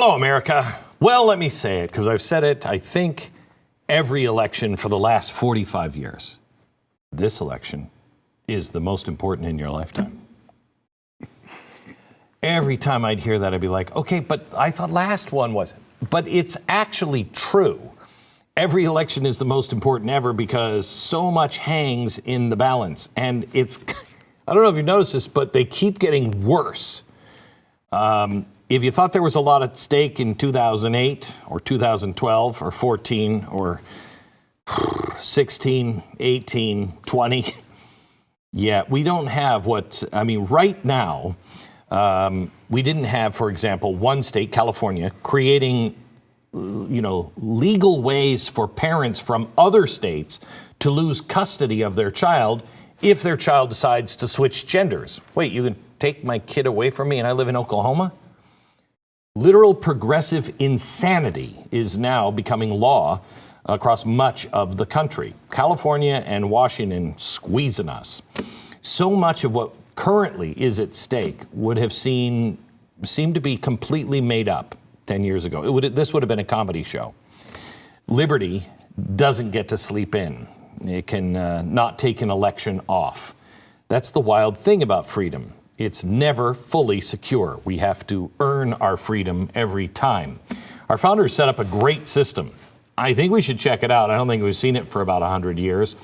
Hello, America. Well, let me say it, because I've said it, I think, every election for the last 45 years. This election is the most important in your lifetime. Every time I'd hear that, I'd be like, okay, but I thought last one was. But it's actually true. Every election is the most important ever because so much hangs in the balance. And it's, I don't know if you've noticed this, but they keep getting worse. If you thought there was a lot at stake in 2008 or 2012 or 14 or 16, 18, 20, yeah, we don't have right now, we didn't have, for example, one state, California, creating, legal ways for parents from other states to lose custody of their child if their child decides to switch genders. Wait, you can take my kid away from me and I live in Oklahoma? Literal progressive insanity is now becoming law across much of the country. California and Washington squeezing us. So much of what currently is at stake would have seemed to be completely made up 10 years ago. This would have been a comedy show. Liberty doesn't get to sleep in. It can not take an election off. That's the wild thing about freedom. It's never fully secure. We have to earn our freedom every time. Our founders set up a great system. I think we should check it out. I don't think we've seen it for about 100 years.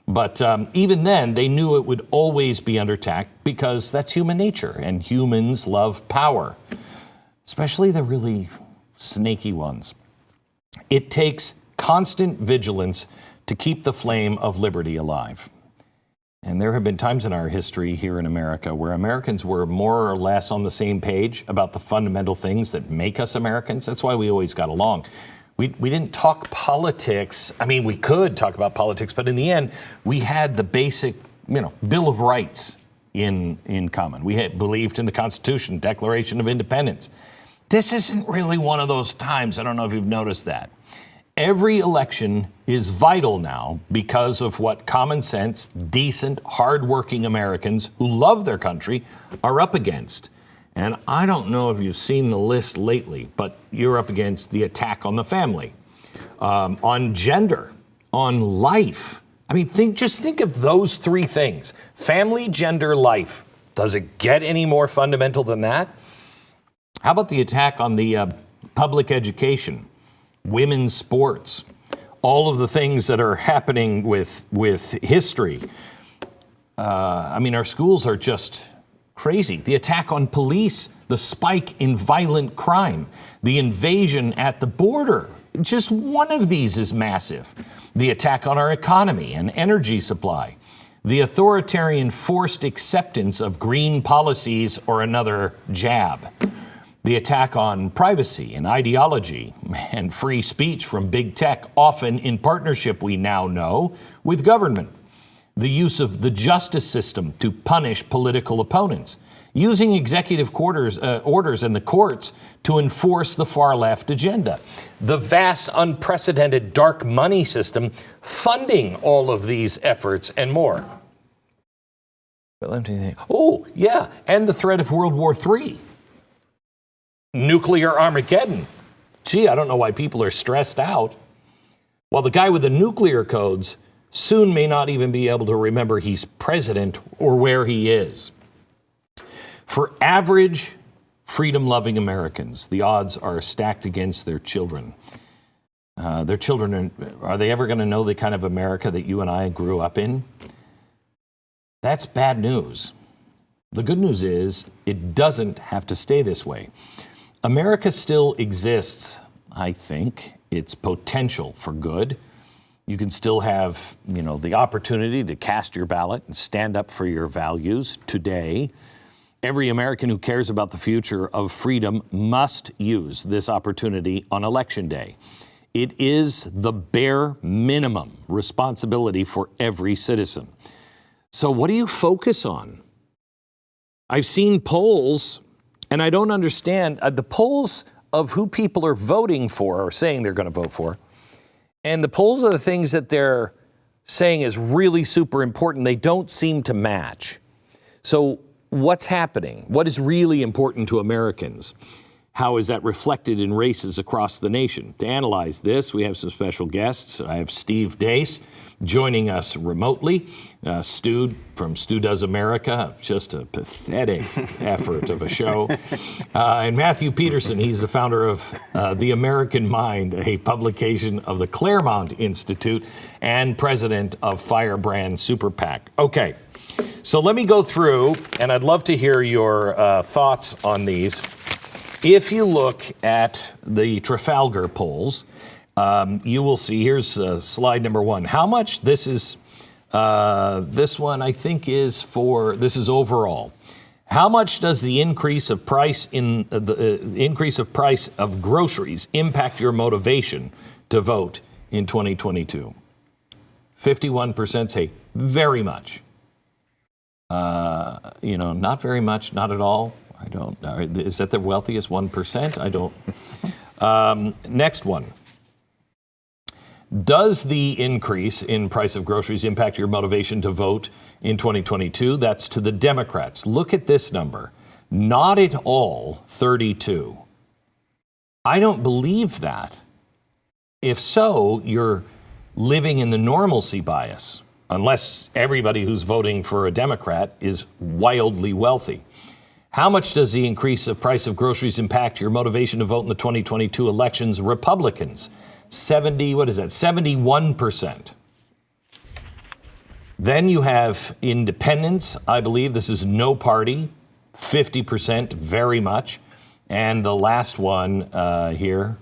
But even then, they knew it would always be under attack because that's human nature, and humans love power, especially the really snaky ones. It takes constant vigilance to keep the flame of liberty alive. And there have been times in our history here in America where Americans were more or less on the same page about the fundamental things that make us Americans. That's why we always got along. We didn't talk politics. I mean, we could talk about politics, but in the end, we had the basic, Bill of Rights in common. We had believed in the Constitution, Declaration of Independence. This isn't really one of those times. I don't know if you've noticed that. Every election is vital now because of what common sense, decent, hardworking Americans who love their country are up against. And I don't know if you've seen the list lately, but you're up against the attack on the family, on gender, on life. I mean, just think of those three things. Family, gender, life. Does it get any more fundamental than that? How about the attack on the public education? Women's sports, all of the things that are happening with history. Our schools are just crazy. The attack on police, the spike in violent crime, the invasion at the border. Just one of these is massive. The attack on our economy and energy supply. The authoritarian forced acceptance of green policies or another jab. The attack on privacy and ideology and free speech from big tech, often in partnership, we now know, with government. The use of the justice system to punish political opponents. Using executive orders and the courts to enforce the far left agenda. The vast, unprecedented dark money system funding all of these efforts and more. Oh, yeah, and the threat of World War III. Nuclear Armageddon. Gee, I don't know why people are stressed out. While the guy with the nuclear codes soon may not even be able to remember he's president or where he is. For average freedom-loving Americans, the odds are stacked against their children. Are they ever going to know the kind of America that you and I grew up in? That's bad news. The good news is it doesn't have to stay this way. America still exists, I think, its potential for good. You can still have, the opportunity to cast your ballot and stand up for your values today. Every American who cares about the future of freedom must use this opportunity on Election Day. It is the bare minimum responsibility for every citizen. So what do you focus on? I've seen polls, and I don't understand the polls of who people are voting for or saying they're going to vote for. And the polls are the things that they're saying is really super important. They don't seem to match. So what's happening? What is really important to Americans? how is that reflected in races across the nation? To analyze this, we have some special guests. I have Steve Deace joining us remotely. Stu from Stu Does America, just a pathetic effort of a show. And Matthew Peterson, he's the founder of The American Mind, a publication of the Claremont Institute, and president of Firebrand Super PAC. Okay, so let me go through, and I'd love to hear your thoughts on these. If you look at the Trafalgar polls, you will see, here's slide number 1. How much this is, this one I think is for, this is overall. How much does the increase of price in the increase of price of groceries impact your motivation to vote in 2022? 51% say very much. Not very much, not at all. I don't know. Is that the wealthiest 1%? I don't. Next one. Does the increase in price of groceries impact your motivation to vote in 2022? That's to the Democrats. Look at this number. Not at all, 32. I don't believe that. If so, you're living in the normalcy bias, unless everybody who's voting for a Democrat is wildly wealthy. How much does the increase of price of groceries impact your motivation to vote in the 2022 elections? Republicans, 71%. Then you have independents, I believe. This is no party, 50%, very much. And the last one here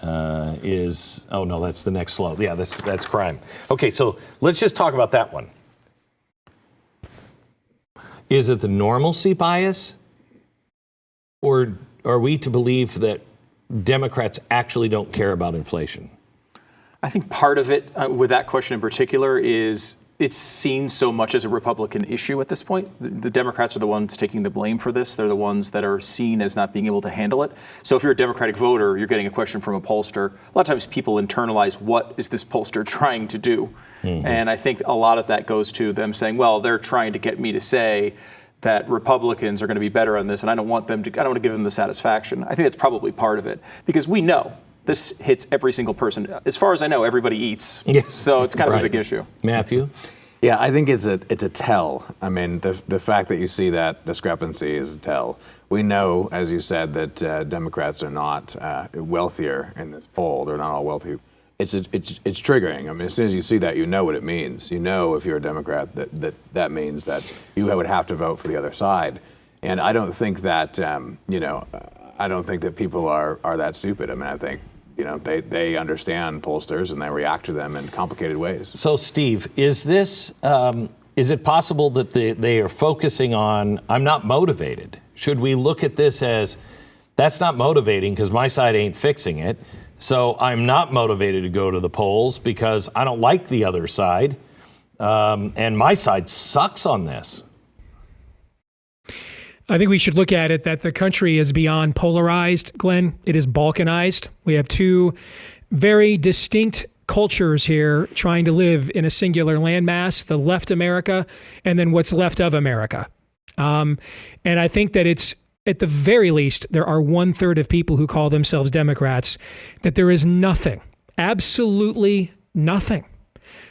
is, oh no, that's the next slope. Yeah, that's crime. Okay, so let's just talk about that one. Is it the normalcy bias, or are we to believe that Democrats actually don't care about inflation? I think part of it, with that question in particular, is it's seen so much as a Republican issue at this point. The Democrats are the ones taking the blame for this. They're the ones that are seen as not being able to handle it. So if you're a Democratic voter, you're getting a question from a pollster. A lot of times people internalize, what is this pollster trying to do? Mm-hmm. And I think a lot of that goes to them saying, well, they're trying to get me to say that Republicans are going to be better on this, and I don't want to give them the satisfaction. I think that's probably part of it, because we know this hits every single person. As far as I know, everybody eats. Yeah. So it's kind of a big issue. Matthew? Yeah, I think it's a tell. I mean, the fact that you see that discrepancy is a tell. We know, as you said, that Democrats are not wealthier in this poll. They're not all wealthy. It's triggering. I mean, as soon as you see that, you know what it means. You know, if you're a Democrat, that means that you would have to vote for the other side. And I don't think that I don't think that people are that stupid. I mean, I think they understand pollsters and they react to them in complicated ways. So, Steve, is this is it possible that they are focusing on, I'm not motivated? Should we look at this as, that's not motivating because my side ain't fixing it? So I'm not motivated to go to the polls because I don't like the other side, and my side sucks on this. I think we should look at it that the country is beyond polarized, Glenn. It is balkanized. We have two very distinct cultures here trying to live in a singular landmass, the left America, and then what's left of America. And I think that it's, at the very least, there are 1/3 of people who call themselves Democrats, that there is nothing, absolutely nothing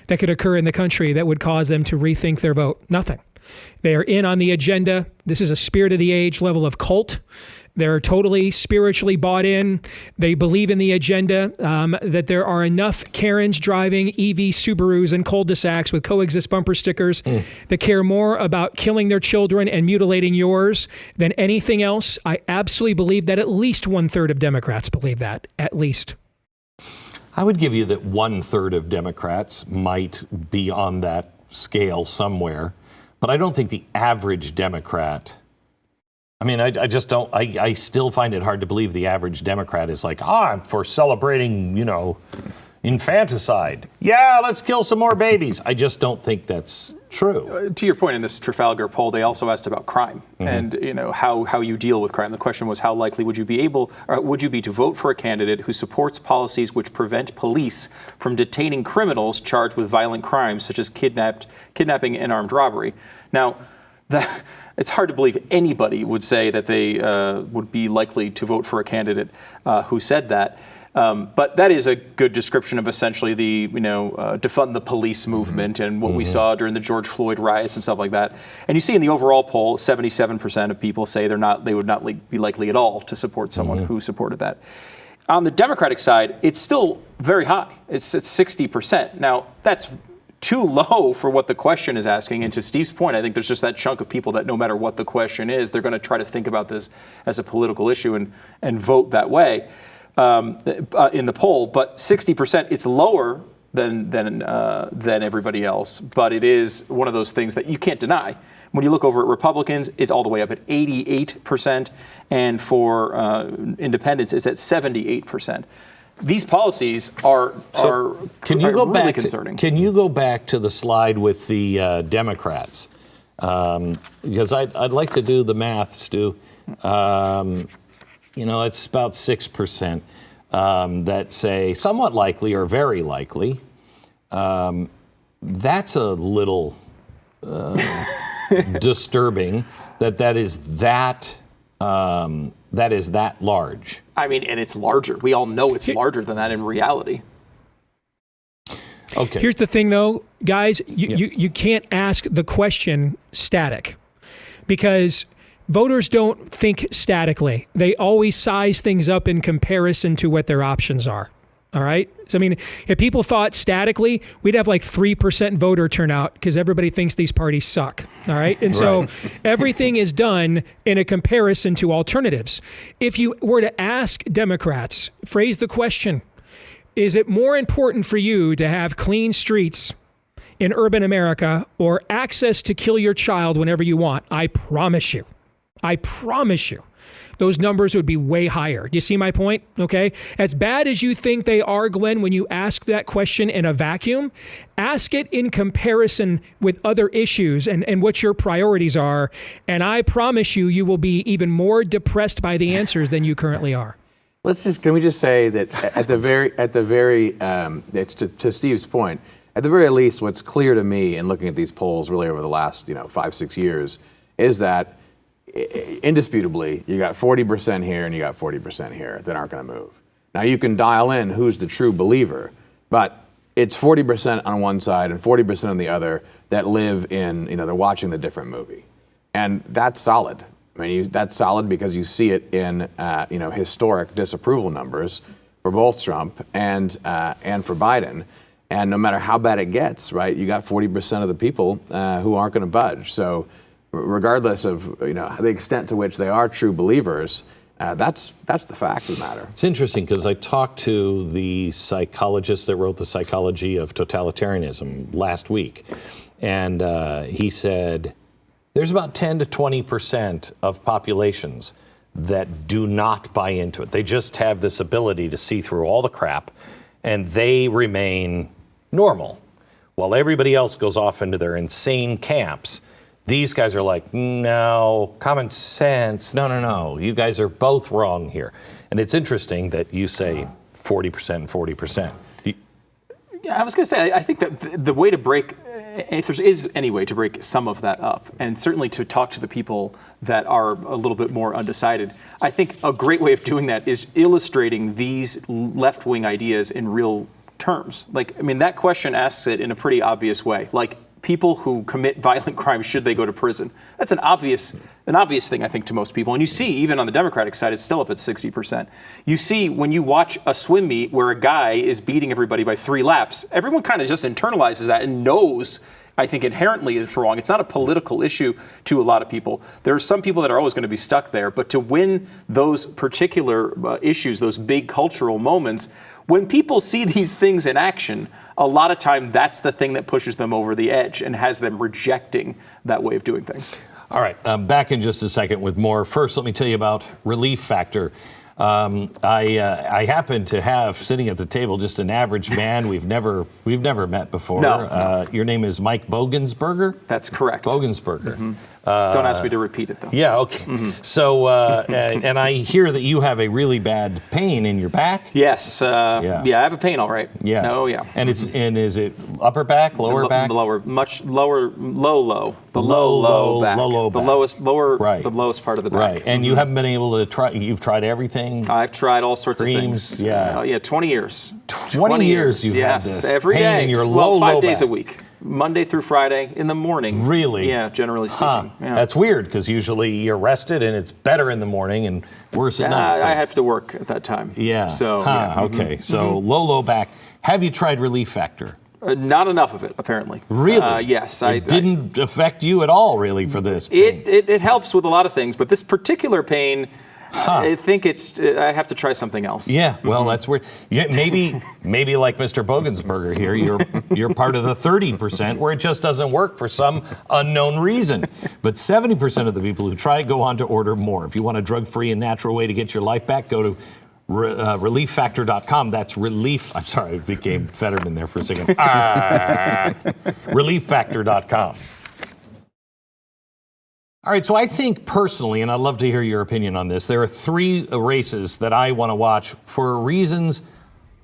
that could occur in the country that would cause them to rethink their vote. Nothing. They are in on the agenda. This is a spirit of the age level of cult. They're totally spiritually bought in. They believe in the agenda, that there are enough Karens driving EV Subarus and cul-de-sacs with coexist bumper stickers that care more about killing their children and mutilating yours than anything else. I absolutely believe that at least 1/3 of Democrats believe that, at least. I would give you that 1/3 of Democrats might be on that scale somewhere, but I don't think the average Democrat, I mean, I just don't, I still find it hard to believe the average Democrat is like, I'm for celebrating, infanticide. Yeah, let's kill some more babies. I just don't think that's true. To your point, in this Trafalgar poll, they also asked about crime and how you deal with crime. The question was, how likely would you be to vote for a candidate who supports policies which prevent police from detaining criminals charged with violent crimes such as kidnapping and armed robbery? Now, that it's hard to believe anybody would say that they would be likely to vote for a candidate who said that. But that is a good description of essentially the, defund the police movement and what we saw during the George Floyd riots and stuff like that. And you see in the overall poll, 77% of people say they would not be likely at all to support someone who supported that. On the Democratic side, it's still very high. It's at 60%. Now, that's too low for what the question is asking. And to Steve's point, I think there's just that chunk of people that no matter what the question is, they're going to try to think about this as a political issue and vote that way in the poll. But 60%, it's lower than everybody else. But it is one of those things that you can't deny. When you look over at Republicans, it's all the way up at 88%. And for independents, it's at 78%. These policies are really concerning. Can you go back to the slide with the Democrats? Because I'd like to do the math, Stu. It's about 6% that say somewhat likely or very likely. That's a little disturbing that is that large. I mean, and it's larger. We all know it's larger than that in reality. Okay. Here's the thing, though, guys. You can't ask the question static because voters don't think statically. They always size things up in comparison to what their options are. All right. So, I mean, if people thought statically, we'd have like 3% voter turnout because everybody thinks these parties suck. All right. And so everything is done in a comparison to alternatives. If you were to ask Democrats, phrase the question, is it more important for you to have clean streets in urban America or access to kill your child whenever you want? I promise you, those numbers would be way higher. You see my point? Okay. As bad as you think they are, Glenn, when you ask that question in a vacuum, ask it in comparison with other issues and what your priorities are. And I promise you, you will be even more depressed by the answers than you currently are. Can we just say that it's to Steve's point, at the very least, what's clear to me in looking at these polls really over the last, 5-6 years is that indisputably, you got 40% here and you got 40% here that aren't going to move. Now, you can dial in who's the true believer, but it's 40% on one side and 40% on the other that live in, they're watching the different movie. And that's solid. I mean, that's solid because you see it in, historic disapproval numbers for both Trump and for Biden. And no matter how bad it gets, right, you got 40% of the people who aren't going to budge. So regardless of the extent to which they are true believers, that's the fact of the matter. It's interesting because I talked to the psychologist that wrote The Psychology of Totalitarianism last week, and he said there's about 10 to 20% of populations that do not buy into it. They just have this ability to see through all the crap, and they remain normal, while everybody else goes off into their insane camps. These guys are like, no, common sense. No. You guys are both wrong here. And it's interesting that you say 40% and 40%. Yeah, I was going to say, I think that the way to break, if there is any way to break some of that up, and certainly to talk to the people that are a little bit more undecided, I think a great way of doing that is illustrating these left-wing ideas in real terms. That question asks it in a pretty obvious way. Like, people who commit violent crimes, should they go to prison? That's an obvious thing, I think, to most people. And you see, even on the Democratic side, it's still up at 60%. You see, when you watch a swim meet where a guy is beating everybody by 3 laps, everyone kind of just internalizes that and knows, I think, inherently it's wrong. It's not a political issue to a lot of people. There are some people that are always going to be stuck there. But to win those particular issues, those big cultural moments, when people see these things in action, a lot of time that's the thing that pushes them over the edge and has them rejecting that way of doing things. All right, back in just a second with more. First, let me tell you about Relief Factor. I happen to have sitting at the table just an average man we've never met before. No. Your name is Mike Bogensberger? That's correct. Bogensberger. Don't ask me to repeat it, though. Yeah, okay. So, and I hear that you have a really bad pain in your back. Yes. Yeah, I have a pain, all right. Yeah. Oh, yeah. And is it upper back, lower back? Lower, much lower, low. The low back. back. The lowest, Right. the lowest part of the back. Right. And you haven't been able to try, you've tried everything? I've tried all sorts Creams, of things. yeah. 20 years. 20 years you've had this every pain day. in your well, low 5 days back. a week. Monday through Friday in the morning. Really? Yeah, generally speaking. Huh. Yeah. That's weird because usually you're rested and it's better in the morning and worse at night. I have to work at that time. Yeah. So, Okay. So low back. Have you tried Relief Factor? Not enough of it, apparently. Really? Yes. It didn't affect you at all, really, for this pain. It helps with a lot of things, but this particular pain, I think I have to try something else. Yeah, well, that's weird. Yeah, maybe like Mr. Bogensberger here, you're part of the 30% where it just doesn't work for some unknown reason. But 70% of the people who try it go on to order more. If you want a drug-free and natural way to get your life back, go to relieffactor.com. That's relief. I'm sorry, I became Fetterman there for a second. Relieffactor.com. All right, so I think personally, and I'd love to hear your opinion on this, there are 3 races that I want to watch for reasons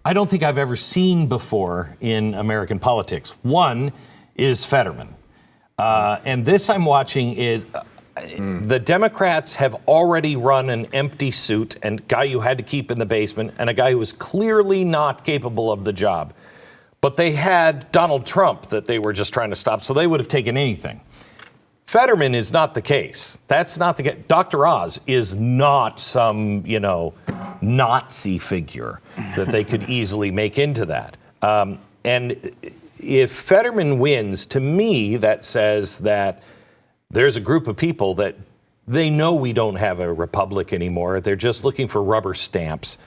I don't think I've ever seen before in American politics. One is Fetterman. And this I'm watching is the Democrats have already run an empty suit and a guy you had to keep in the basement and a guy who was clearly not capable of the job. But they had Donald Trump that they were just trying to stop, so they would have taken anything. Fetterman is not the case. That's not the case. Dr. Oz is not some, Nazi figure that they could easily make into that. And if Fetterman wins, to me, that says that there's a group of people that they know we don't have a republic anymore. They're just looking for rubber stamps.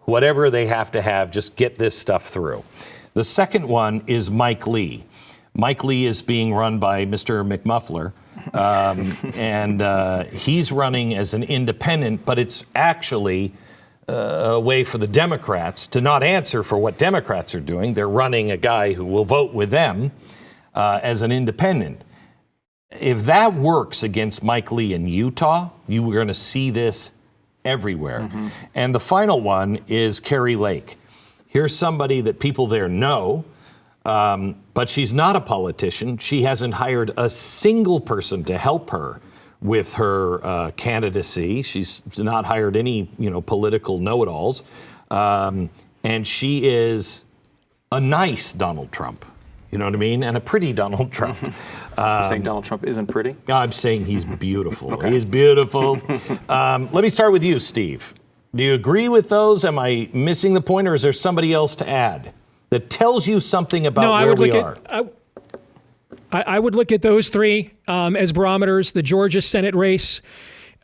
Whatever they have to have, just get this stuff through. The second one is Mike Lee. Mike Lee is being run by Mr. McMuffler, and he's running as an independent, but it's actually a way for the Democrats to not answer for what Democrats are doing. They're running a guy who will vote with them as an independent. If that works against Mike Lee in Utah, you are going to see this everywhere. Mm-hmm. And the final one is Carrie Lake. Here's somebody that people there know, but she's not a politician. She hasn't hired a single person to help her with her candidacy. She's not hired any, political know-it-alls. And she is a nice Donald Trump. You know what I mean? And a pretty Donald Trump. You're saying Donald Trump isn't pretty? I'm saying he's beautiful. Okay. He's beautiful. Let me start with you, Steve. Do you agree with those? Am I missing the point, or is there somebody else to add that tells you something about where we are? I would look at those 3 as barometers. The Georgia Senate race.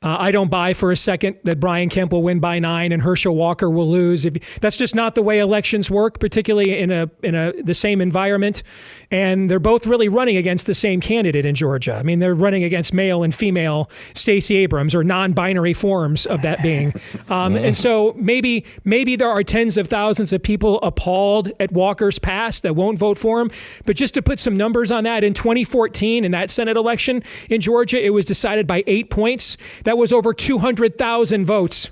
I don't buy for a second that Brian Kemp will win by 9 and Herschel Walker will lose. That's just not the way elections work, particularly in the same environment. And they're both really running against the same candidate in Georgia. I mean, they're running against male and female Stacey Abrams, or non-binary forms of that being. And so maybe there are tens of thousands of people appalled at Walker's past that won't vote for him. But just to put some numbers on that, in 2014, in that Senate election in Georgia, it was decided by 8 points. That was over 200,000 votes.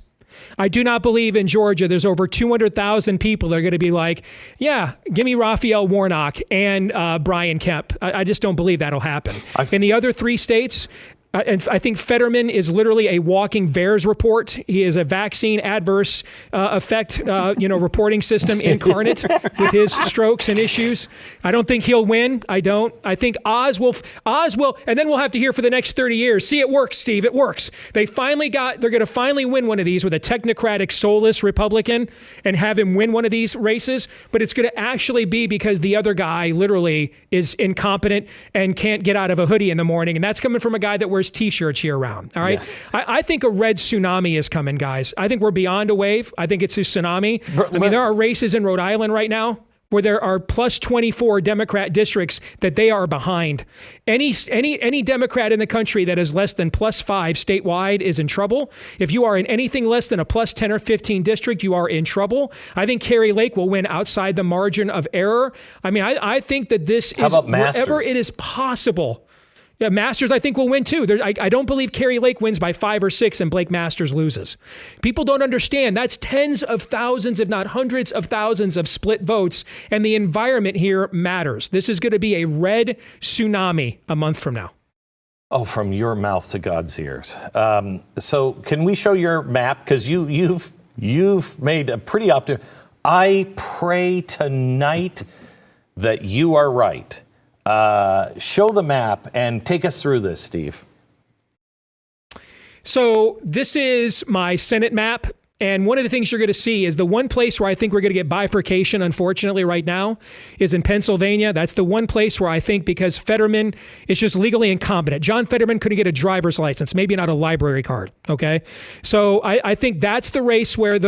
I do not believe in Georgia there's over 200,000 people that are going to be like, yeah, give me Raphael Warnock and Brian Kemp. I just don't believe that'll happen. In the other 3 states, and I think Fetterman is literally a walking VAERS report. He is a vaccine adverse effect, reporting system incarnate with his strokes and issues. I don't think he'll win. I don't. I think Oz will, and then we'll have to hear for the next 30 years. See, it works, Steve. It works. They're going to finally win one of these with a technocratic, soulless Republican and have him win one of these races. But it's going to actually be because the other guy literally is incompetent and can't get out of a hoodie in the morning. And that's coming from a guy that wears T-shirts year round. All right. Yeah. I think a red tsunami is coming, guys. I think we're beyond a wave. I think it's a tsunami. I mean, there are races in Rhode Island right now where there are plus 24 Democrat districts that they are behind. Any Democrat in the country that is less than plus 5 statewide is in trouble. If you are in anything less than a plus 10 or 15 district, you are in trouble. I think Carrie Lake will win outside the margin of error. I mean, I think that this is, wherever it is possible, Yeah, Masters, I think, will win too. I don't believe Kerry Lake wins by 5 or 6 and Blake Masters loses. People don't understand. That's tens of thousands, if not hundreds of thousands of split votes, and the environment here matters. This is going to be a red tsunami a month from now. Oh, from your mouth to God's ears. So can we show your map? Because you've made a pretty optimistic. I pray tonight that you are right. Show the map and take us through this, Steve. So this is my Senate map. And one of the things you're going to see is the one place where I think we're going to get bifurcation, unfortunately, right now is in Pennsylvania. That's the one place where I think, because Fetterman is just legally incompetent. John Fetterman couldn't get a driver's license, maybe not a library card. Okay. So I think that's the race where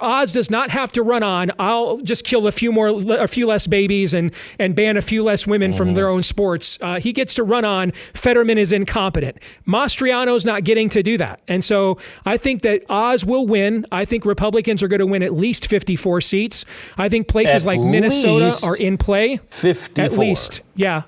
Oz does not have to run on. I'll just kill a few less babies and ban a few less women from their own sports. He gets to run on. Fetterman is incompetent. Mastriano's not getting to do that. And so I think that Oz will win. I think Republicans are going to win at least 54 seats. I think places like Minnesota are in play. 54. At least. Yeah.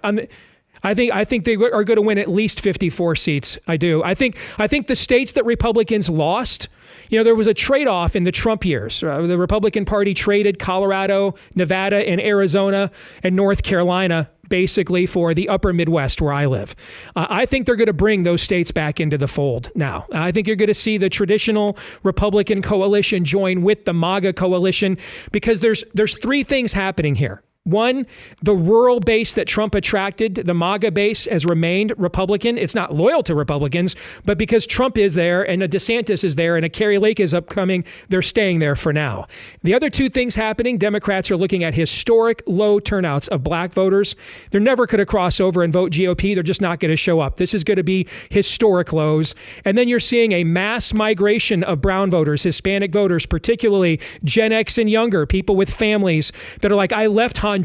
I think they are going to win at least 54 seats. I do. I think the states that Republicans lost, there was a trade-off in the Trump years. The Republican Party traded Colorado, Nevada, and Arizona, and North Carolina basically for the upper Midwest where I live. I think they're going to bring those states back into the fold now. I think you're going to see the traditional Republican coalition join with the MAGA coalition, because there's 3 things happening here. One, the rural base that Trump attracted, the MAGA base, has remained Republican. It's not loyal to Republicans, but because Trump is there and a DeSantis is there and a Kerry Lake is upcoming, they're staying there for now. The other 2 things happening, Democrats are looking at historic low turnouts of black voters. They're never going to cross over and vote GOP. They're just not going to show up. This is going to be historic lows. And then you're seeing a mass migration of brown voters, Hispanic voters, particularly Gen X and younger, people with families that are like, I left Honduras.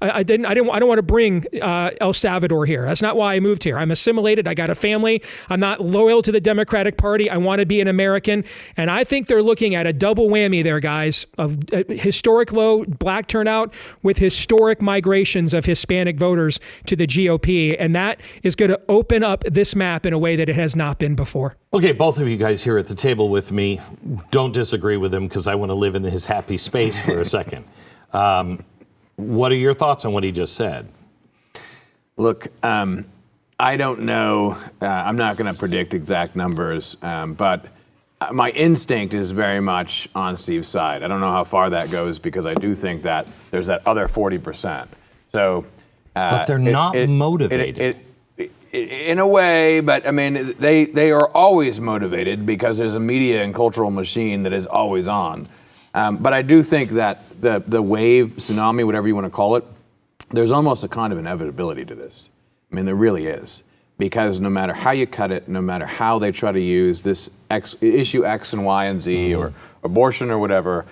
I don't want to bring El Salvador here. That's not why I moved here. I'm assimilated. I got a family. I'm not loyal to the Democratic Party. I want to be an American. And I think they're looking at a double whammy there, guys, of historic low black turnout with historic migrations of Hispanic voters to the GOP. And that is going to open up this map in a way that it has not been before. Okay, both of you guys here at the table with me, don't disagree with him, because I want to live in his happy space for a second. What are your thoughts on what he just said? Look, I don't know. I'm not going to predict exact numbers, but my instinct is very much on Steve's side. I don't know how far that goes, because I do think that there's that other 40%. So, but they're not motivated. In a way, but I mean, they are always motivated because there's a media and cultural machine that is always on. But I do think that the wave, tsunami, whatever you want to call it, there's almost a kind of inevitability to this. I mean, there really is. Because no matter how you cut it, no matter how they try to use this issue X and Y and Z or abortion or whatever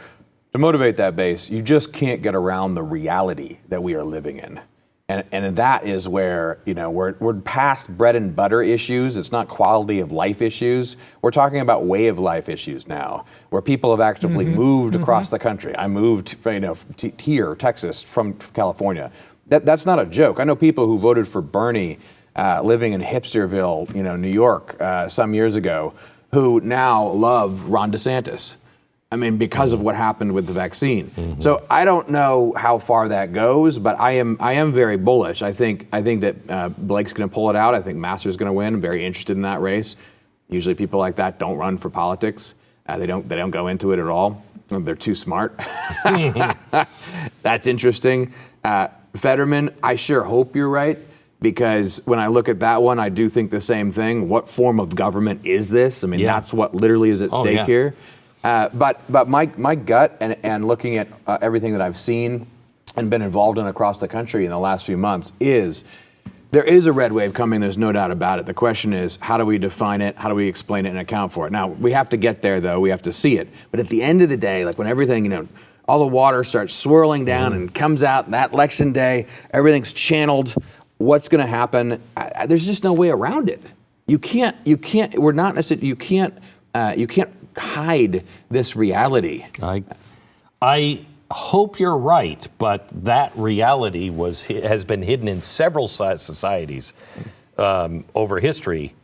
to motivate that base, you just can't get around the reality that we are living in. And that is where, we're past bread and butter issues. It's not quality of life issues. We're talking about way of life issues now, where people have actively moved across the country. I moved, here, Texas, from California. That's not a joke. I know people who voted for Bernie living in Hipsterville, New York, some years ago, who now love Ron DeSantis. I mean, because of what happened with the vaccine. So I don't know how far that goes, but I am very bullish. I think that Blake's going to pull it out. I think Masters going to win. I'm very interested in that race. Usually people like that don't run for politics. They don't go into it at all. They're too smart. That's interesting. Fetterman, I sure hope you're right, because when I look at that one, I do think the same thing. What form of government is this? I mean, that's what literally is at stake here. But my gut and looking at everything that I've seen and been involved in across the country in the last few months is there is a red wave coming. There's no doubt about it. The question is, how do we define it? How do we explain it and account for it? Now, we have to get there, though. We have to see it. But at the end of the day, like when everything, all the water starts swirling down and comes out, that election day, everything's channeled. What's going to happen? There's just no way around it. You can't. We're not necessarily. You can't hide this reality. I hope you're right, but that reality has been hidden in several societies over history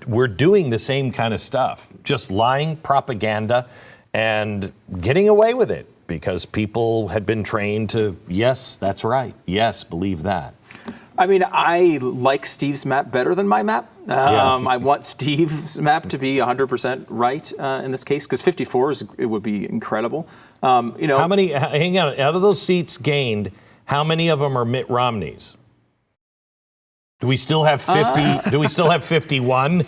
we're doing the same kind of stuff, just lying, propaganda, and getting away with it because people had been trained to, yes, that's right. Yes, believe that. I mean, I like Steve's map better than my map. I want Steve's map to be 100% right in this case, because 54 it would be incredible. How many? Hang on. Out of those seats gained, how many of them are Mitt Romney's? Do we still have 50? Do we still have 51?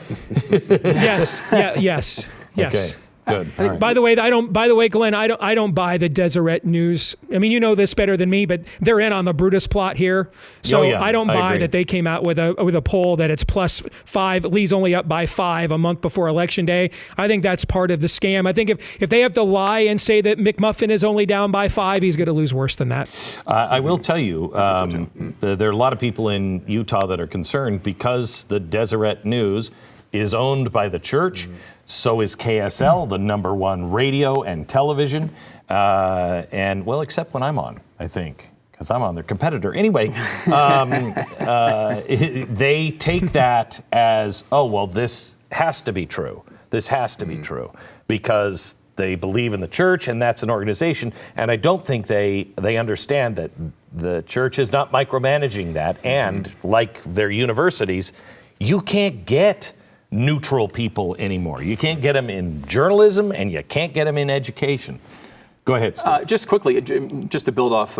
Yes. Yes. Okay. Good. All right. By the way, Glenn, I don't buy the Deseret News. I mean, you know this better than me, but they're in on the Brutus plot here. So I don't buy agree. that they came out with a poll that it's +5. Lee's only up by 5 a month before Election Day. I think that's part of the scam. I think if they have to lie and say that McMuffin is only down by 5, he's going to lose worse than that. I will tell you, there are a lot of people in Utah that are concerned because the Deseret News is owned by the church. So is KSL, the #1 radio and television. And, well, except when I'm on, I think, because I'm on their competitor. Anyway, they take that as, oh, well, this has to be true. This has to be true because they believe in the church and that's an organization. And I don't think they understand that the church is not micromanaging that. And like their universities, you can't get neutral people anymore. You can't get them in journalism and you can't get them in education. Go ahead, Steve. Just quickly, just to build off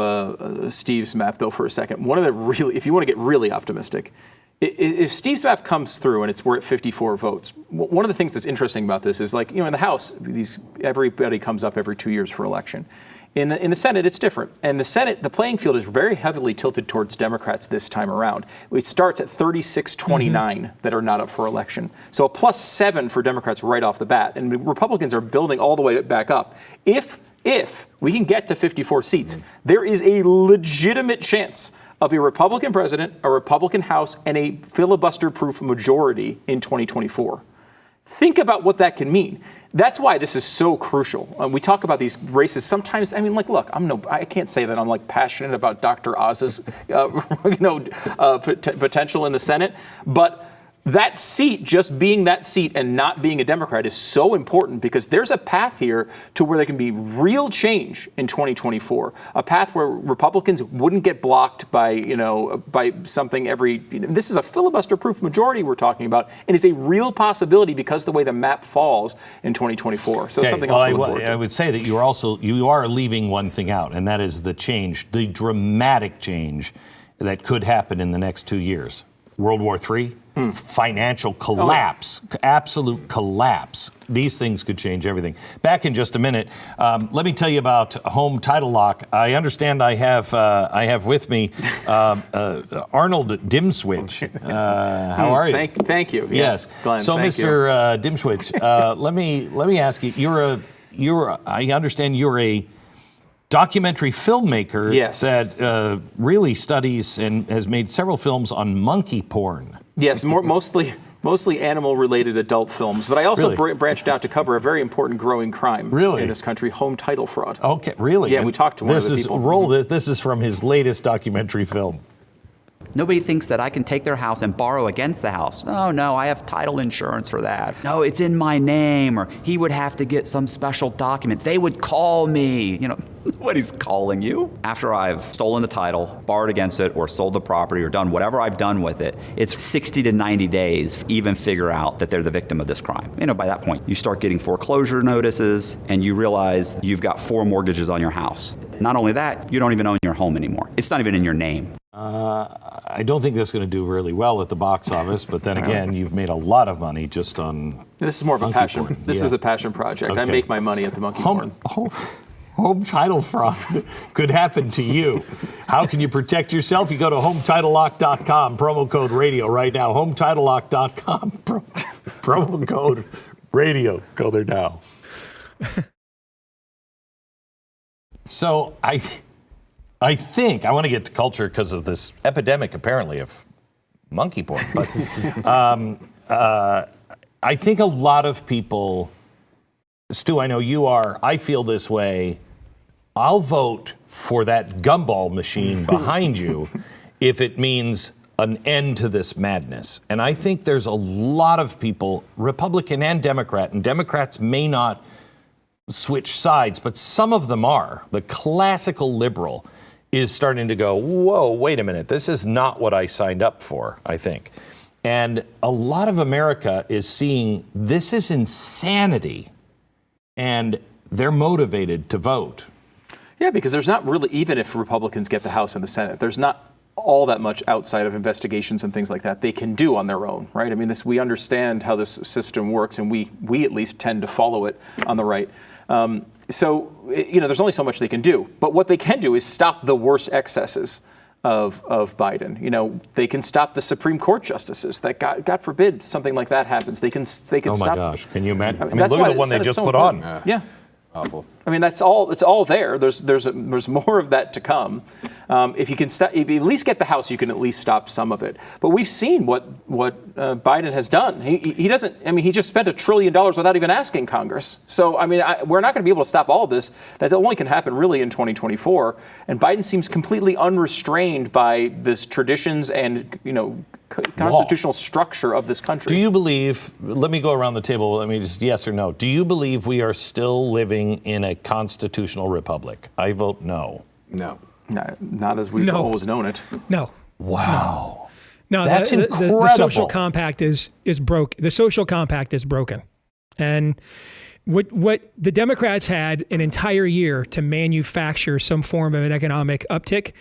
Steve's map, though, for a second. One of the really, if you want to get really optimistic, if Steve's map comes through and we're at 54 votes, one of the things that's interesting about this is, like, in the House, everybody comes up every 2 years for election. In the Senate, it's different. And the Senate, the playing field is very heavily tilted towards Democrats this time around. It starts at 36-29 that are not up for election. So a +7 for Democrats right off the bat. And the Republicans are building all the way back up. If we can get to 54 seats, there is a legitimate chance of a Republican president, a Republican House, and a filibuster-proof majority in 2024. Think about what that can mean. That's why this is so crucial. We talk about these races sometimes. I mean, like, look, I can't say that I'm like passionate about Dr. Oz's, potential in the Senate, but that seat, just being that seat and not being a Democrat, is so important because there's a path here to where there can be real change in 2024. A path where Republicans wouldn't get blocked by something this is a filibuster-proof majority we're talking about, and it's a real possibility because of the way the map falls in 2024. So something else to look forward to. I would say that you are leaving one thing out, and that is the dramatic change that could happen in the next 2 years. World War III, financial collapse, absolute collapse. These things could change everything. Back in just a minute. Let me tell you about Home Title Lock. I understand I have with me Arnold Dimswitch. How are you? Thank you. Yes. Glenn, so, Mr. Dimswitch, let me ask you. I understand you're a documentary filmmaker that really studies and has made several films on monkey porn. Yes, mostly animal-related adult films. But I also branched out to cover a very important growing crime in this country, home title fraud. Okay, really? Yeah, we talked to one of the people. This is from his latest documentary film. Nobody thinks that I can take their house and borrow against the house. No, I have title insurance for that. No, it's in my name, or he would have to get some special document. They would call me. Nobody's calling you. After I've stolen the title, borrowed against it, or sold the property, or done whatever I've done with it, it's 60 to 90 days to even figure out that they're the victim of this crime. By that point, you start getting foreclosure notices, and you realize you've got 4 mortgages on your house. Not only that, you don't even own your home anymore. It's not even in your name. I don't think that's going to do really well at the box office, but then again, you've made a lot of money just on This is more of a passion. porn. This is a passion project. Okay. I make my money at the monkey porn. Home title fraud could happen to you. How can you protect yourself? You go to HometitleLock.com, promo code radio right now. HometitleLock.com, promo code radio. Go there now. So I think I want to get to culture because of this epidemic, apparently, of monkey porn. But I think a lot of people, Stu, I know you are, I feel this way. I'll vote for that gumball machine behind you if it means an end to this madness. And I think there's a lot of people, Republican and Democrats may not switch sides, but some of them are. The classical liberal is starting to go, whoa, wait a minute, this is not what I signed up for, I think. And a lot of America is seeing this is insanity, and they're motivated to vote. Yeah, because there's not really, even if Republicans get the House and the Senate, there's not all that much outside of investigations and things like that they can do on their own, right? I mean, we understand how this system works, and we at least tend to follow it on the right. So, there's only so much they can do. But what they can do is stop the worst excesses of Biden. They can stop the Supreme Court justices. That God forbid something like that happens. They can stop. Oh my gosh! Can you imagine? I mean, that's look why at the one they just so put important. on. Yeah. Awful. I mean, it's all there. There's more of that to come. If you at least get the House, you can at least stop some of it. But we've seen what Biden has done. He doesn't. I mean, he just spent $1 trillion without even asking Congress. So I mean, we're not going to be able to stop all this. That only can happen really in 2024. And Biden seems completely unrestrained by this traditions and constitutional structure of this country. Do you believe, let me go around the table, let me just yes or no. Do you believe we are still living in a constitutional republic? I vote no. No. Not as we've always known it. No. Wow. No, That's incredible. The social compact is broke. The social compact is broken. And what the Democrats had an entire year to manufacture some form of an economic uptick.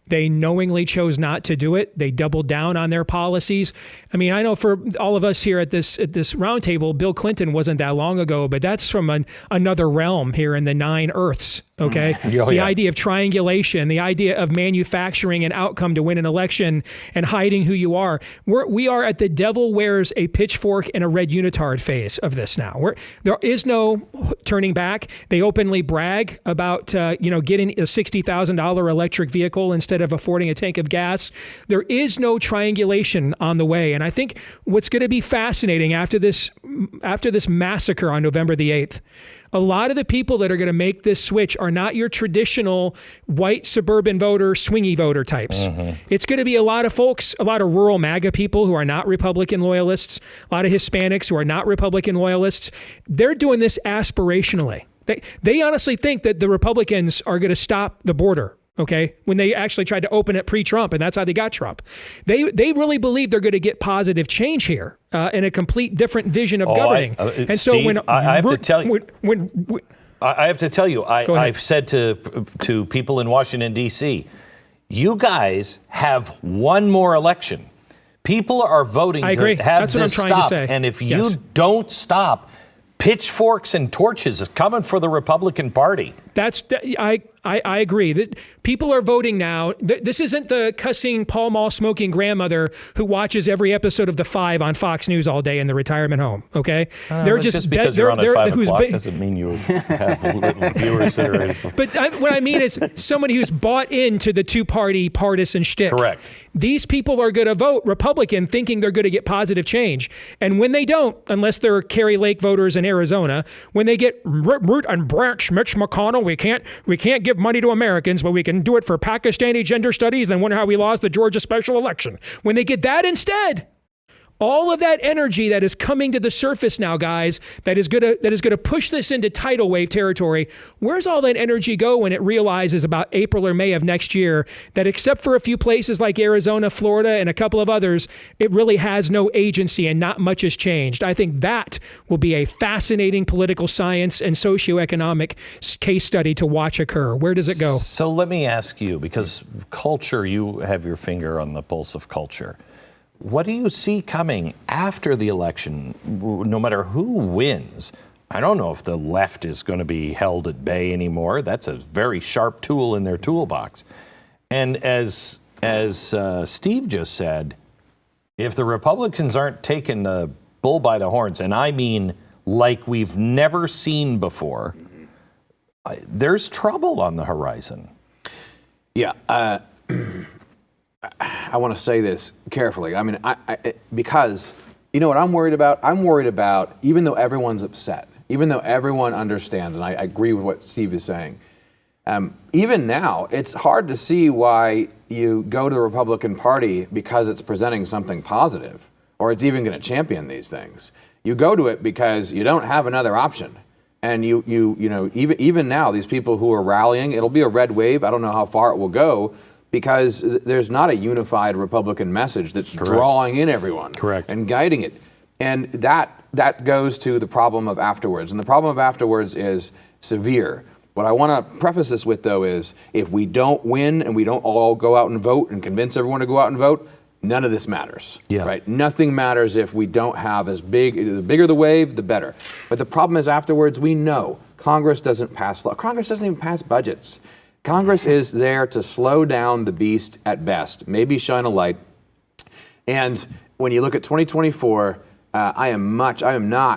They knowingly chose not to do it. They doubled down on their policies. I mean, I know for all of us here at this roundtable, Bill Clinton wasn't that long ago, but that's from another realm here in the 9 Earths. Okay, the idea of triangulation, the idea of manufacturing an outcome to win an election and hiding who you are. We are at the devil wears a pitchfork and a red unitard phase of this now. There is no turning back. They openly brag about getting a $60,000 electric vehicle instead of affording a tank of gas. There is no triangulation on the way, and I think what's going to be fascinating after this massacre on November the 8th. A lot of the people that are going to make this switch are not your traditional white suburban voter, swingy voter types. Mm-hmm. It's going to be a lot of folks, a lot of rural MAGA people who are not Republican loyalists, a lot of Hispanics who are not Republican loyalists. They're doing this aspirationally. They honestly think that the Republicans are going to stop the border. Okay, when they actually tried to open it pre-Trump, and that's how they got Trump. They really believe they're going to get positive change here and a complete different vision of governing. And so Steve, I have to tell you, I have to tell you, I've said to people in Washington, D.C., you guys have one more election. People are voting to have this stop, and if you don't stop, pitchforks and torches is coming for the Republican Party. I agree. People are voting now. This isn't the cussing, Pall Mall smoking grandmother who watches every episode of The Five on Fox News all day in the retirement home. Okay, they're just because you're on at 5 o'clock doesn't mean you have little viewers that are. But what I mean is somebody who's bought into the two-party partisan shtick. Correct. These people are going to vote Republican, thinking they're going to get positive change, and when they don't, unless they're Kerry Lake voters in Arizona, when they get root and branch Mitch McConnell, we can't give money to Americans, but we can do it for Pakistani gender studies, then wonder how we lost the Georgia special election. When they get that instead, all of that energy that is coming to the surface now, guys, that is going to push this into tidal wave territory. Where's all that energy go when it realizes about April or May of next year that except for a few places like Arizona, Florida, and a couple of others, it really has no agency and not much has changed? I think that will be a fascinating political science and socioeconomic case study to watch occur. Where does it go? So let me ask you, because culture, you have your finger on the pulse of culture. What do you see coming after the election, no matter who wins? I don't know if the left is going to be held at bay anymore. That's a very sharp tool in their toolbox. And as Steve just said, if the Republicans aren't taking the bull by the horns, and I mean like we've never seen before, there's trouble on the horizon. Yeah. I want to say this carefully. I mean, because you know what I'm worried about? I'm worried about, even though everyone's upset, even though everyone understands, and I agree with what Steve is saying, Even now, it's hard to see why you go to the Republican Party because it's presenting something positive, or it's even going to champion these things. You go to it because you don't have another option. And you know, even now, these people who are rallying, it'll be a red wave. I don't know how far it will go, because there's not a unified Republican message that's drawing in everyone and guiding it. And that goes to the problem of afterwards. And the problem of afterwards is severe. What I want to preface this with, though, is if we don't win and we don't all go out and vote and convince everyone to go out and vote, none of this matters, right? Nothing matters if we don't have the bigger the wave, the better. But the problem is afterwards, we know Congress doesn't pass law. Congress doesn't even pass budgets. Congress is there to slow down the beast at best, maybe shine a light. And when you look at 2024, I am not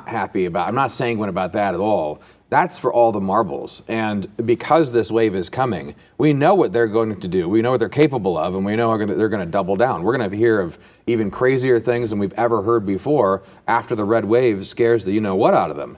happy about, I'm not sanguine about that at all. That's for all the marbles. And because this wave is coming, we know what they're going to do. We know what they're capable of, and we know they're going to double down. We're going to hear of even crazier things than we've ever heard before after the red wave scares the you-know-what out of them.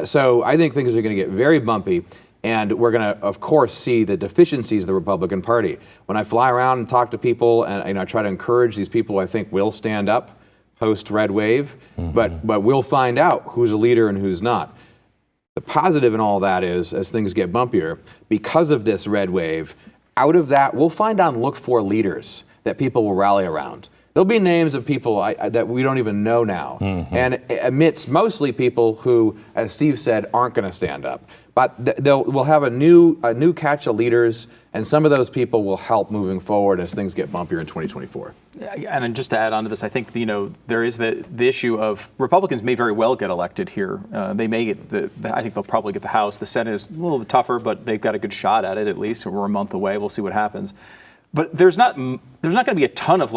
So I think things are going to get very bumpy, and we're going to, of course, see the deficiencies of the Republican Party. When I fly around and talk to people, and I try to encourage these people, I think will stand up post-red wave, but we'll find out who's a leader and who's not. The positive in all that is, as things get bumpier, because of this red wave, out of that, we'll find out and look for leaders that people will rally around. There'll be names of people that we don't even know now, and amidst mostly people who, as Steve said, aren't going to stand up. But we'll have a new catch of leaders, and some of those people will help moving forward as things get bumpier in 2024. And just to add on to this, I think there is the issue of Republicans may very well get elected here. They may get I think they'll probably get the House. The Senate is a little bit tougher, but they've got a good shot at it at least. We're a month away. We'll see what happens. But there's not going to be a ton of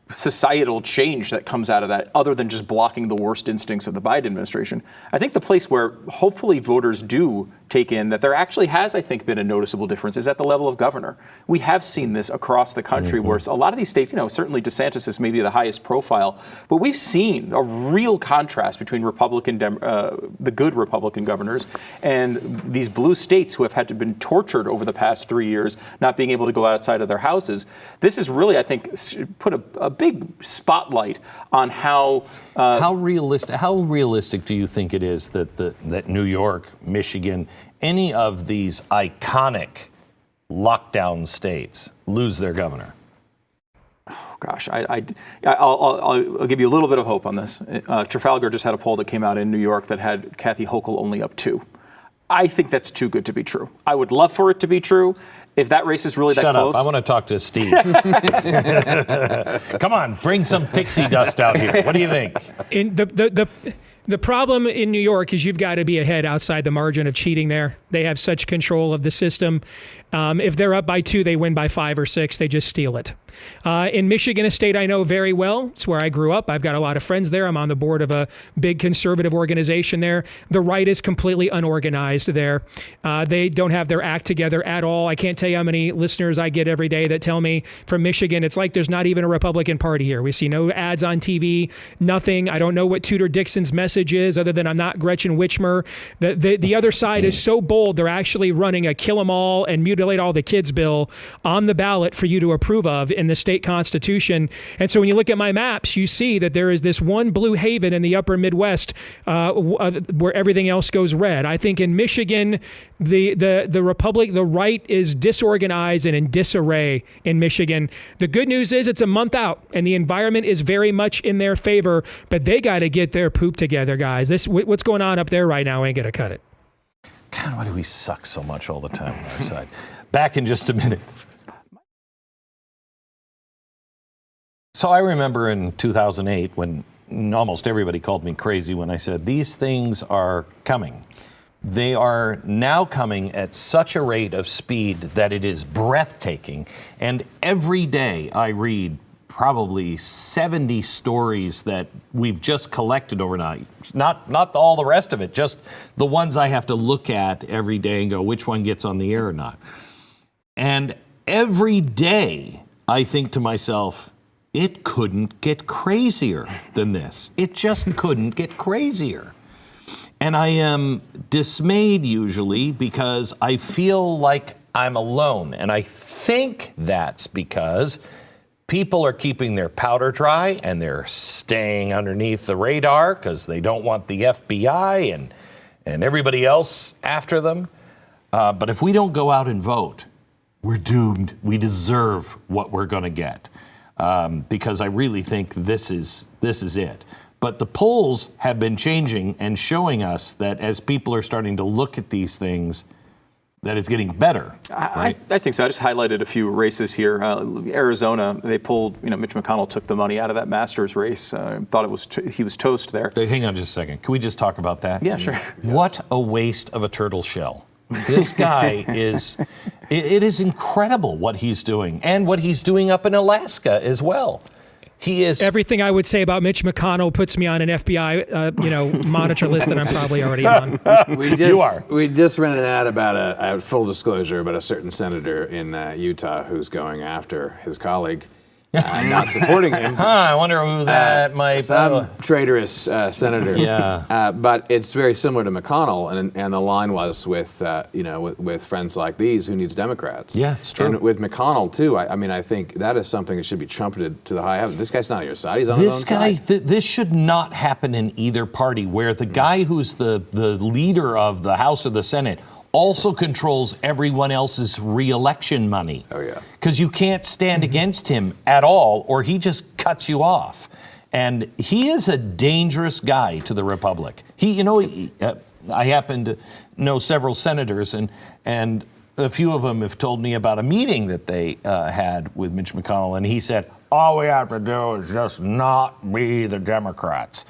societal change that comes out of that, other than just blocking the worst instincts of the Biden administration. I think the place where hopefully voters do take in that there actually has, I think, been a noticeable difference is at the level of governor. We have seen this across the country where a lot of these states, certainly DeSantis is maybe the highest profile, but we've seen a real contrast between the good Republican governors and these blue states who have had to been tortured over the past 3 years, not being able to go outside of their houses. This is really, I think, put a big spotlight on how realistic do you think it is that New York, Michigan, any of these iconic lockdown states lose their governor? Oh, gosh, I'll give you a little bit of hope on this. Trafalgar just had a poll that came out in New York that had Kathy Hochul only up 2. I think that's too good to be true. I would love for it to be true. If that race is really that close. Shut up. I want to talk to Steve. Come on, bring some pixie dust out here. What do you think? The problem in New York is you've got to be ahead outside the margin of cheating there. They have such control of the system. If they're up by 2, they win by 5 or 6. They just steal it. In Michigan, a state I know very well, it's where I grew up. I've got a lot of friends there. I'm on the board of a big conservative organization there. The right is completely unorganized there. They don't have their act together at all. I can't tell you how many listeners I get every day that tell me from Michigan, it's like there's not even a Republican Party here. We see no ads on TV, nothing. I don't know what Tudor Dixon's message is other than I'm not Gretchen Whitmer. The other side is so bold, they're actually running a kill 'em all and mutilate all the kids bill on the ballot for you to approve of in the state constitution. And so when you look at my maps, you see that there is this one blue haven in the upper Midwest where everything else goes red. I think in Michigan, the right is disorganized and in disarray in Michigan. The good news is it's a month out and the environment is very much in their favor, but they got to get their poop together, guys. What's going on up there right now ain't going to cut it. God, why do we suck so much all the time on our side? Back in just a minute. So I remember in 2008 when almost everybody called me crazy when I said, these things are coming. They are now coming at such a rate of speed that it is breathtaking. And every day I read probably 70 stories that we've just collected overnight. Not all the rest of it, just the ones I have to look at every day and go, which one gets on the air or not. And every day I think to myself, it couldn't get crazier than this. It just couldn't get crazier. And I am dismayed usually because I feel like I'm alone. And I think that's because people are keeping their powder dry and they're staying underneath the radar because they don't want the FBI and everybody else after them. But if we don't go out and vote, we're doomed. We deserve what we're going to get, because I really think this is it. But the polls have been changing and showing us that as people are starting to look at these things, that it's getting better. Right? I think so. I just highlighted a few races here. Arizona, they pulled, Mitch McConnell took the money out of that Masters race. Thought he was toast there. Hey, hang on just a second. Can we just talk about that? Yeah, sure. What a waste of a turtle shell. This guy it is incredible what he's doing, and what he's doing up in Alaska as well. He is. Everything I would say about Mitch McConnell puts me on an FBI, monitor list that I'm probably already on. You are. We just ran an ad about full disclosure, about a certain senator in Utah who's going after his colleague, not supporting him. I wonder who that might be. Some traitorous senator. Yeah. But it's very similar to McConnell, and the line was with with friends like these, who needs Democrats? Yeah, it's true. And with McConnell too, I think that is something that should be trumpeted to the high heaven. This guy's not on your side; he's on his own side. This should not happen in either party, where the guy who's the leader of the House or the Senate also controls everyone else's re-election money. Oh, yeah. Because you can't stand against him at all, or he just cuts you off. And he is a dangerous guy to the Republic. I happen to know several senators, and a few of them have told me about a meeting that they had with Mitch McConnell, and he said, all we have to do is just not be the Democrats.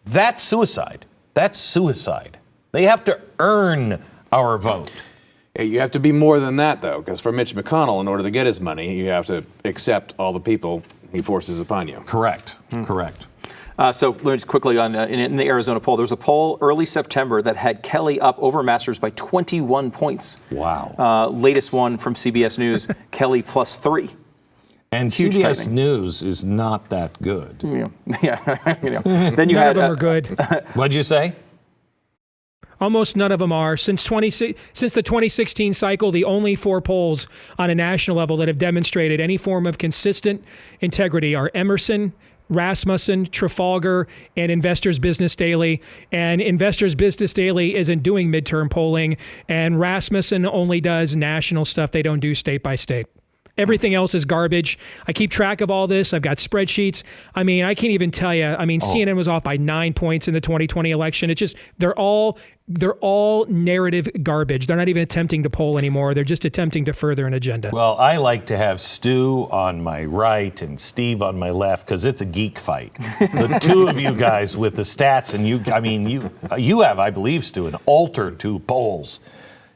That's suicide. That's suicide. They have to earn our vote. You have to be more than that, though, because for Mitch McConnell, in order to get his money, you have to accept all the people he forces upon you. Correct. Correct. So let me just quickly in the Arizona poll, there was a poll early September that had Kelly up over Masters by 21 points. Wow. Latest one from CBS News, Kelly +3. And Huge CBS tightening. News is not that good. Yeah. Then you None had of them are good. What'd you say? Almost none of them are. Since the 2016 cycle, the only 4 polls on a national level that have demonstrated any form of consistent integrity are Emerson, Rasmussen, Trafalgar, and Investors Business Daily. And Investors Business Daily isn't doing midterm polling, and Rasmussen only does national stuff. They don't do state by state. Everything else is garbage. I keep track of all this. I've got spreadsheets. I can't even tell you. CNN was off by 9 points in the 2020 election. It's just, they're all narrative garbage. They're not even attempting to poll anymore. They're just attempting to further an agenda. Well, I like to have Stu on my right and Steve on my left, because it's a geek fight. The two of you guys with the stats, and you have, I believe, Stu, an altar to polls.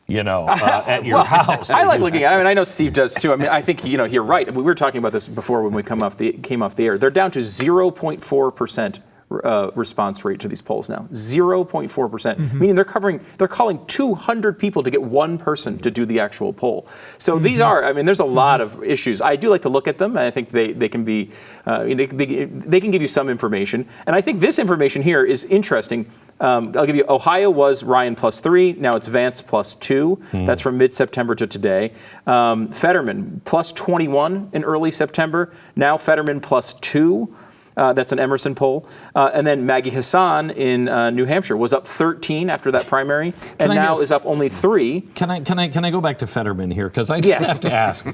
At your house. I like looking at it. I know Steve does too. I think you're right. We were talking about this before when we came off the air. They're down to 0.4% response rate to these polls now. 0.4%, meaning they're calling 200 people to get one person to do the actual poll. So these are, there's a lot of issues. I do like to look at them, and I think they can be, they can give you some information. And I think this information here is interesting. I'll give you, Ohio was Ryan +3, now it's Vance +2. That's from mid-September to today. Fetterman +21 in early September, now Fetterman +2. That's an Emerson poll. And then Maggie Hassan in New Hampshire was up 13 after that primary, and now is up only 3. Can I go back to Fetterman here? Because I just have to ask,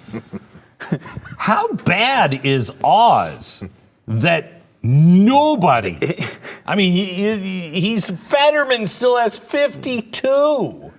how bad is Oz that nobody? Fetterman still has 52.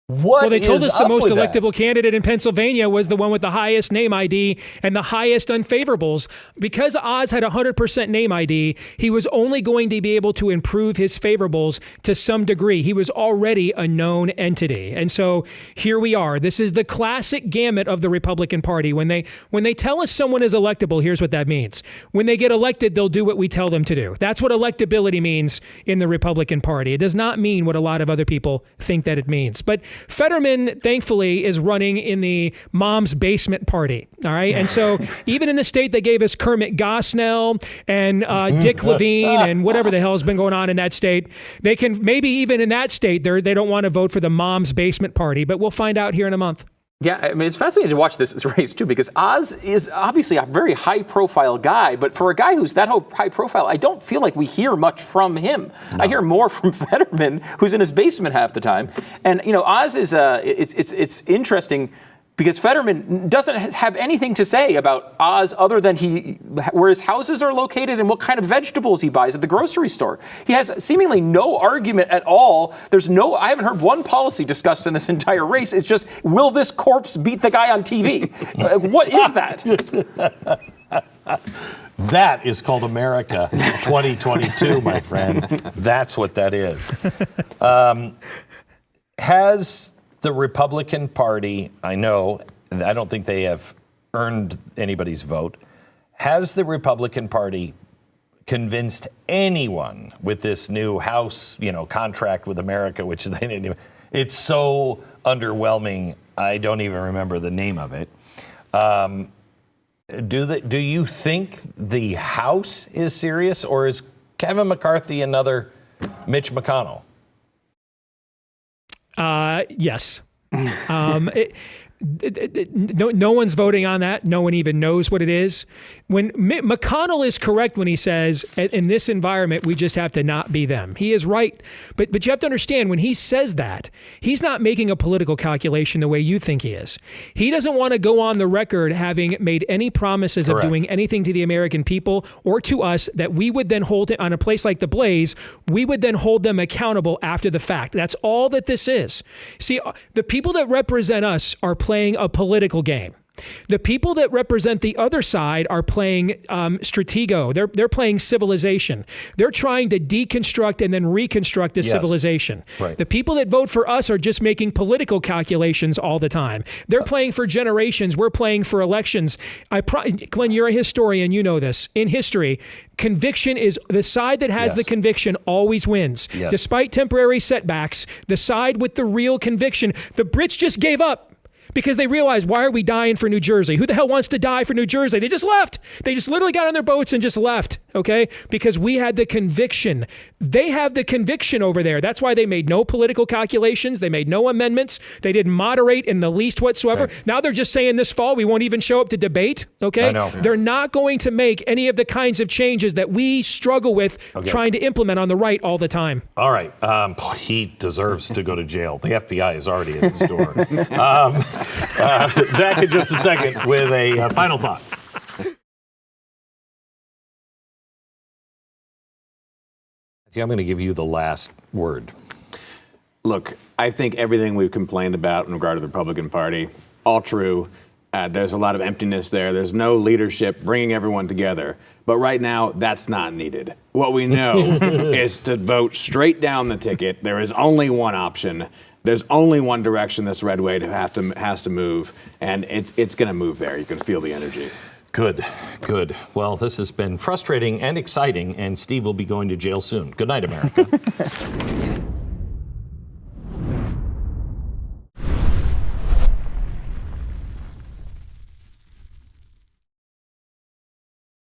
Well, they told us the most electable candidate in Pennsylvania was the one with the highest name ID and the highest unfavorables. Because Oz had 100% name ID, he was only going to be able to improve his favorables to some degree. He was already a known entity. And so here we are. This is the classic gamut of the Republican Party. When they tell us someone is electable, here's what that means. When they get elected, they'll do what we tell them to do. That's what electability means in the Republican Party. It does not mean what a lot of other people think that it means. But Fetterman, thankfully, is running in the mom's basement party, all right? And so even in the state that gave us Kermit Gosnell and Dick Levine and whatever the hell has been going on in that state, they can, maybe even in that state, they don't want to vote for the mom's basement party, but we'll find out here in a month. Yeah, I mean, it's fascinating to watch this race, too, because Oz is obviously a very high-profile guy, but for a guy who's that high profile, I don't feel like we hear much from him. No. I hear more from Fetterman, who's in his basement half the time. And, Oz is, it's interesting because Fetterman doesn't have anything to say about Oz other than where his houses are located and what kind of vegetables he buys at the grocery store. He has seemingly no argument at all. I haven't heard one policy discussed in this entire race. It's just, will this corpse beat the guy on TV? What is that? That is called America 2022, my friend. That's what that is. Has the Republican Party, I don't think they have earned anybody's vote. Has the Republican Party convinced anyone with this new House, contract with America, which they didn't even, it's so underwhelming, I don't even remember the name of it. Do you think the House is serious, or is Kevin McCarthy another Mitch McConnell? Yes. No one's voting on that. No one even knows what it is. When McConnell is correct when he says, in this environment, we just have to not be them. He is right. But you have to understand, when he says that, he's not making a political calculation the way you think he is. He doesn't want to go on the record having made any promises Correct. Of doing anything to the American people or to us that we would then hold it on a place like the Blaze. We would then hold them accountable after the fact. That's all that this is. See, the people that represent us are playing a political game. The people that represent the other side are playing stratego. They're playing civilization. They're trying to deconstruct and then reconstruct a civilization. Right. The people that vote for us are just making political calculations all the time. They're playing for generations. We're playing for elections. Glenn, you're a historian. You know this. In history, conviction is the side that has the conviction always wins. Yes. Despite temporary setbacks, the side with the real conviction, the Brits just gave up. Because they realized, why are we dying for New Jersey? Who the hell wants to die for New Jersey? They just left. They just literally got on their boats and just left, okay? Because we had the conviction. They have the conviction over there. That's why they made no political calculations. They made no amendments. They didn't moderate in the least whatsoever. Right. Now they're just saying this fall we won't even show up to debate, okay? I know. They're not going to make any of the kinds of changes that we struggle with trying to implement on the right all the time. All right. He deserves to go to jail. The FBI is already at his door. Back in just a second with a final thought. I'm going to give you the last word. Look, I think everything we've complained about in regard to the Republican Party, all true. There's a lot of emptiness there. There's no leadership bringing everyone together. But right now, that's not needed. What we know is to vote straight down the ticket. There is only one option. There's only one direction this red wave has to move, and it's going to move there. You can feel the energy. Good. Well, this has been frustrating and exciting, and Steve will be going to jail soon. Good night, America.